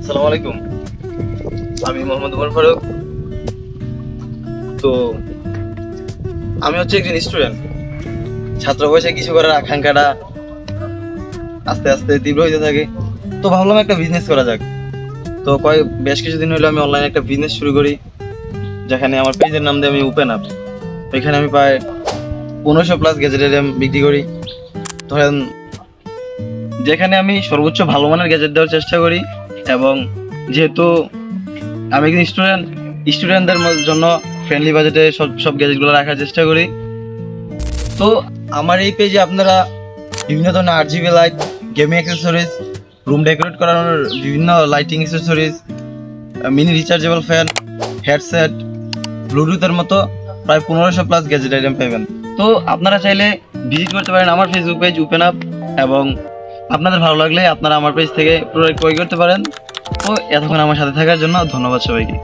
আসসালামু আলাইকুম। আমি মোহাম্মদ উমর ফারুক। তো আমি হচ্ছে একজন স্টুডেন্ট। ছাত্র বয়সে কিছু করার আকাঙ্ক্ষাটা আস্তে আস্তে তীব্র হইতে থাকে। তো ভাবলাম একটা বিজনেস করা যাক। তো বেশ কিছুদিন হলো আমি অনলাইনে একটা বিজনেস শুরু করি, যেখানে আমার পেজের নাম দিয়ে আমি ওপেন আপ। এখানে আমি প্রায় 1500+ গ্যাজেট আইটেম বিক্রি করি। ধরেন, যেখানে আমি সর্বোচ্চ ভালো মানের গ্যাজেট দেওয়ার চেষ্টা করি, এবং যেহেতু আমি একজন স্টুডেন্টদের জন্য ফ্রেন্ডলি বাজেটে সব গ্যাজেটগুলো রাখার চেষ্টা করি। তো আমার এই পেজে আপনারা বিভিন্ন ধরনের RGB light, gaming accessories, room decorate করানোর বিভিন্ন lighting accessories, mini rechargeable fan, headset, ব্লুটুথের মতো প্রায় 1500+ গ্যাজেট আইটেম পাবেন। তো আপনারা চাইলে ভিজিট করতে পারেন আমার ফেসবুক পেজ ওপেন আপ, এবং আপনাদের ভালো লাগলে আপনারা আমার পেজ থেকে প্রোডাক্ট ক্রয় করতে পারেন। তো এতক্ষণ আমার সাথে থাকার জন্য ধন্যবাদ সবাইকে।